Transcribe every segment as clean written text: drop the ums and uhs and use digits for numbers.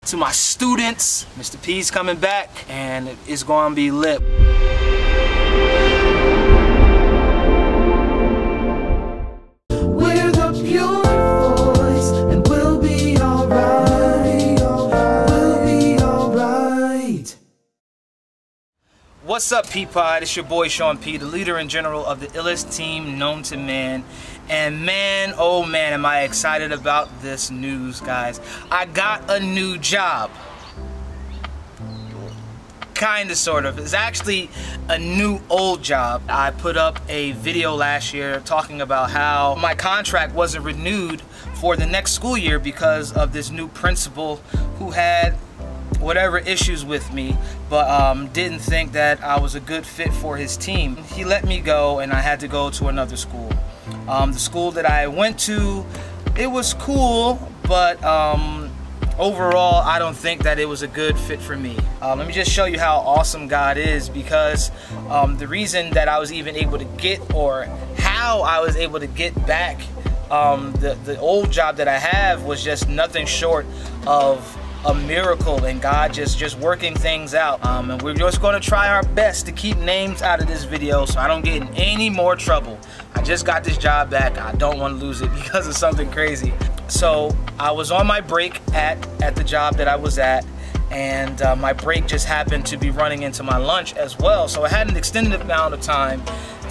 To my students, Mr. P's coming back, and it's gonna be lit. We're the Purefoys, and we'll be alright. We'll be alright. What's up, P-Pod? It's your boy Sean P, the leader in general of the illest team known to man. And man, oh man, am I excited about this news, guys. I got a new job. Kinda, sort of. It's actually a new old job. I put up a video last year talking about how my contract wasn't renewed for the next school year because of this new principal who had whatever issues with me, but didn't think that I was a good fit for his team. He let me go and I had to go to another school. The school that I went to, it was cool, but overall I don't think that it was a good fit for me. Let me just show you how awesome God is, because the reason that I was even able to get, or how I was able to get back the old job that I have, was just nothing short of a miracle, and God just working things out. And we're just going to try our best to keep names out of this video so I don't get in any more trouble. I just got this job back. I don't want to lose it because of something crazy. So I was on my break at the job that I was at, and my break just happened to be running into my lunch as well. So I had an extended amount of time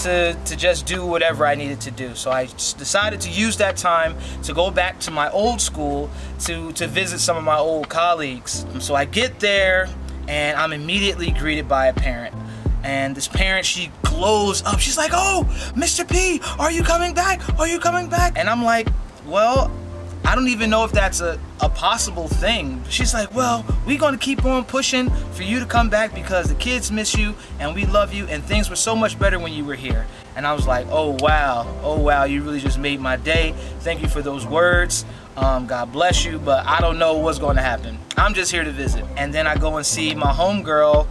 to just do whatever I needed to do. So I decided to use that time to go back to my old school to visit some of my old colleagues. So I get there and I'm immediately greeted by a parent. And this parent, she glows up. She's like, "Oh, Mr. P, are you coming back? Are you coming back?" And I'm like, well, I don't even know if that's a possible thing. She's like, "Well, we're gonna keep on pushing for you to come back because the kids miss you and we love you and things were so much better when you were here." And I was like, oh wow, you really just made my day. Thank you for those words. God bless you, but I don't know what's going to happen. I'm just here to visit. And then I go and see my homegirl,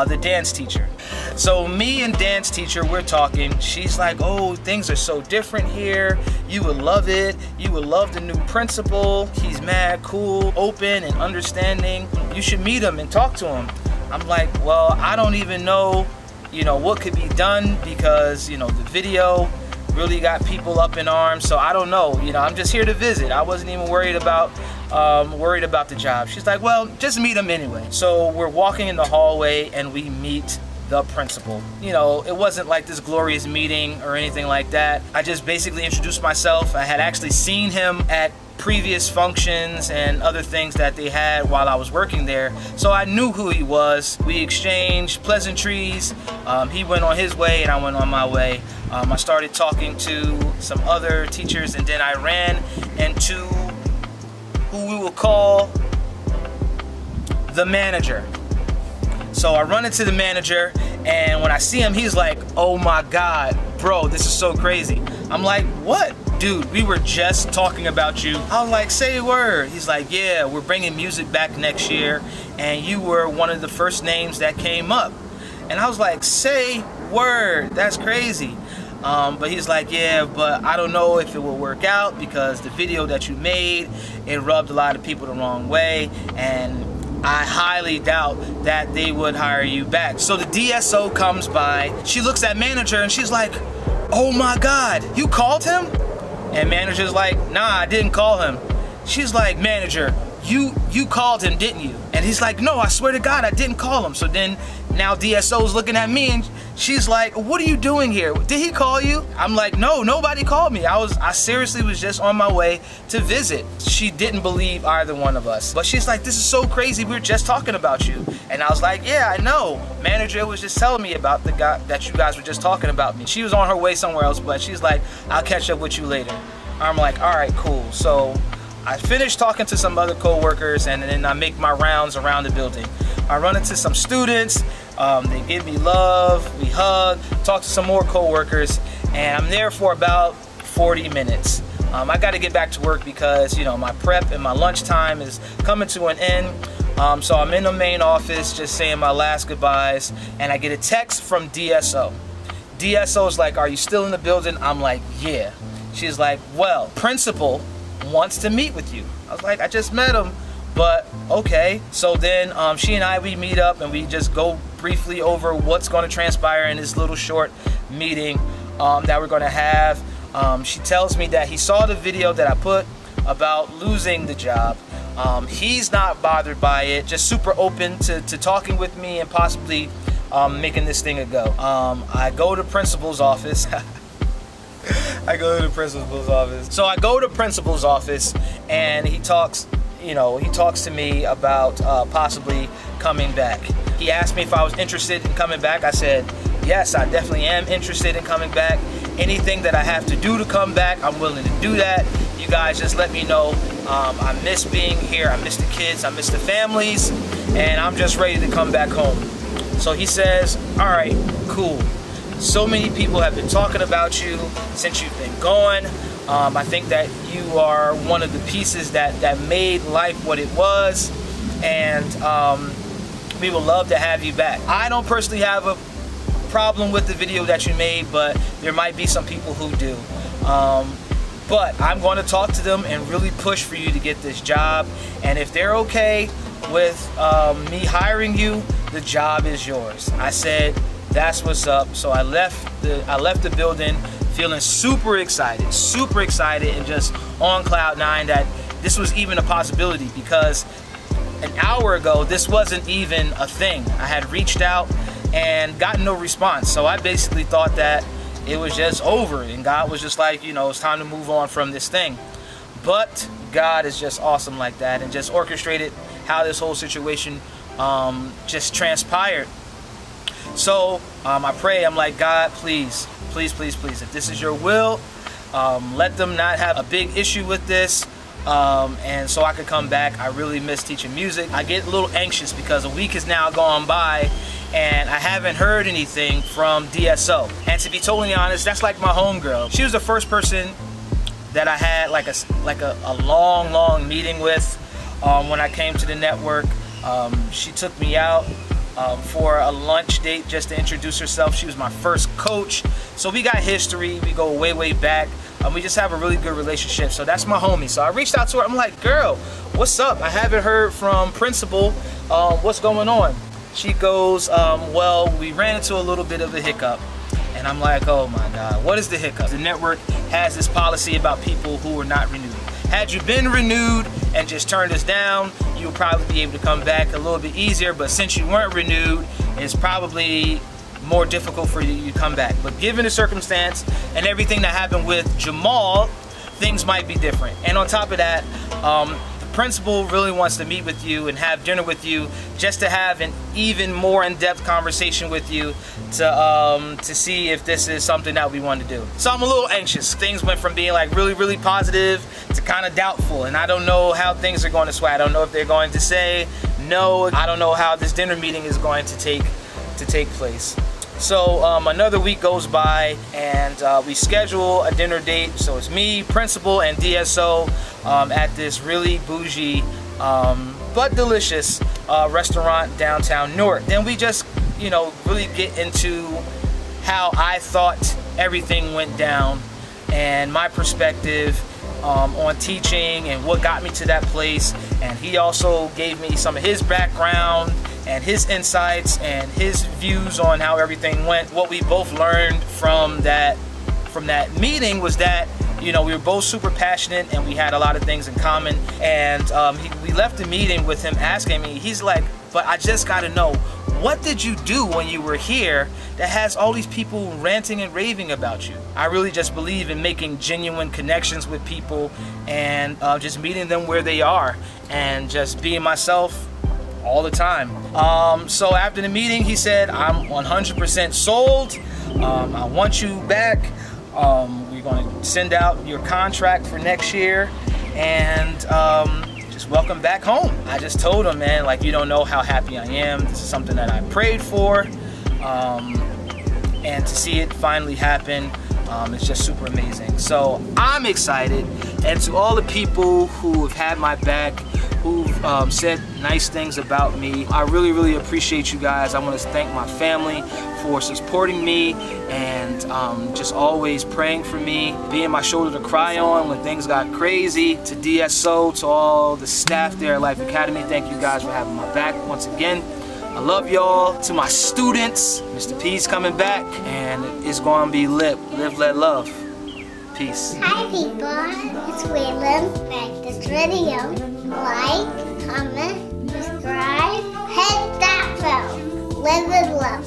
the dance teacher. So me and dance teacher, we're talking. She's like, "Oh, things are so different here. You would love it. You would love the new principal. He's mad cool, open, and understanding. You should meet him and talk to him." I'm like, well, I don't even know, what could be done, because, the video really got people up in arms. So I don't know. I'm just here to visit. I wasn't even worried about the job. She's like, "Well, just meet him anyway." So we're walking in the hallway and we meet the principal. It wasn't like this glorious meeting or anything like that. I just basically introduced myself. I had actually seen him at previous functions and other things that they had while I was working there, so I knew who he was. We exchanged pleasantries. He went on his way and I went on my way. I started talking to some other teachers, and then I ran into who we will call the manager. So I run into the manager, and when I see him, he's like, "Oh my God, bro, this is so crazy." I'm like, "What?" "Dude, we were just talking about you." I was like, "Say a word." He's like, "Yeah, we're bringing music back next year, and you were one of the first names that came up." And I was like, "Say word, that's crazy." But he's like, "Yeah, but I don't know if it will work out because the video that you made, it rubbed a lot of people the wrong way, and I highly doubt that they would hire you back." So the DSO comes by, she looks at manager and she's like, "Oh my God, you called him?" And manager's like, "Nah, I didn't call him." She's like, "Manager, you called him, didn't you?" And he's like, "No, I swear to God, I didn't call him." So then now DSO's looking at me and she's like, "What are you doing here? Did he call you?" I'm like, "No, nobody called me. I seriously was just on my way to visit." She didn't believe either one of us. But she's like, "This is so crazy. We were just talking about you." And I was like, "Yeah, I know. Manager was just telling me about the guy that you guys were just talking about me." She was on her way somewhere else, but she's like, "I'll catch up with you later." I'm like, "All right, cool." So I finished talking to some other co-workers, and then I make my rounds around the building. I run into some students, they give me love, we hug, talk to some more co-workers, and I'm there for about 40 minutes. I got to get back to work because, my prep and my lunchtime is coming to an end. So I'm in the main office just saying my last goodbyes, and I get a text from DSO. DSO is like, "Are you still in the building?" I'm like, "Yeah." She's like, "Well, principal wants to meet with you." I was like, "I just met him. but okay. So then she and I, we meet up and we just go briefly over what's going to transpire in this little short meeting that we're going to have. She tells me that he saw the video that I put about losing the job. He's not bothered by it, just super open to talking with me and possibly making this thing a go. I go to principal's office. I go to the principal's office. So I go to principal's office and he talks, you know, he talks to me about possibly coming back. He asked me if I was interested in coming back. I said, yes, I definitely am interested in coming back. Anything that I have to do to come back, I'm willing to do that. You guys just let me know. I miss being here. I miss the kids. I miss the families. And I'm just ready to come back home. So he says, all right, cool. So many people have been talking about you since you've been gone. I think that you are one of the pieces that made life what it was. And we would love to have you back. I don't personally have a problem with the video that you made, but there might be some people who do. But I'm going to talk to them and really push for you to get this job. And if they're okay with me hiring you, the job is yours. I said, that's what's up. So I left the building feeling super excited, and just on cloud nine that this was even a possibility, because an hour ago this wasn't even a thing. I had reached out and gotten no response. So I basically thought that it was just over and God was just like, you know, it's time to move on from this thing. But God is just awesome like that and just orchestrated how this whole situation just transpired. So I pray, I'm like, God, please, please, please, please, if this is your will, let them not have a big issue with this. And so I could come back. I really miss teaching music. I get a little anxious because a week has now gone by and I haven't heard anything from DSO. And to be totally honest, that's like my homegirl. She was the first person that I had like a long meeting with when I came to the network. She took me out for a lunch date just to introduce herself. She was my first coach. So we got history. We go way back. We just have a really good relationship. So that's my homie. So I reached out to her. I'm like, girl, what's up? I haven't heard from principal. What's going on? She goes, well, we ran into a little bit of a hiccup. And I'm like, oh my God, what is the hiccup? The network has this policy about people who are not renewed. Had you been renewed and just turned us down, you would probably be able to come back a little bit easier. But since you weren't renewed, it's probably more difficult for you to come back. But given the circumstance and everything that happened with Jamal, things might be different. And on top of that, the principal really wants to meet with you and have dinner with you just to have an even more in-depth conversation with you to see if this is something that we want to do. So I'm a little anxious. Things went from being like really positive to kind of doubtful, and I don't know how things are going to sway. I don't know if they're going to say no. I don't know how this dinner meeting is going to take place. So another week goes by and we schedule a dinner date. So it's me, principal, and DSO at this really bougie but delicious restaurant downtown Newark. Then we just, you know, really get into how I thought everything went down and my perspective on teaching and what got me to that place. And he also gave me some of his background and his insights and his views on how everything went. What we both learned from that meeting was that, you know, we were both super passionate and we had a lot of things in common. And we left the meeting with him asking me, he's like, but I just gotta know, what did you do when you were here that has all these people ranting and raving about you? I really just believe in making genuine connections with people and just meeting them where they are and just being myself all the time. So after the meeting, he said, I'm 100% sold. I want you back. We're going to send out your contract for next year and just welcome back home. I just told him, man, like, you don't know how happy I am. This is something that I prayed for, and to see it finally happen It's just super amazing. So I'm excited, and to all the people who have had my back, who've said nice things about me, I really, really appreciate you guys. I want to thank my family for supporting me and just always praying for me, being my shoulder to cry on when things got crazy. To DSO, to all the staff there at Life Academy, thank you guys for having my back once again. I love y'all. To my students, Mr. P's coming back, and it's going to be lit. Live, let love. Peace. Hi people, it's Waylon. Like this video, like, comment, subscribe, hit that bell. Live and love.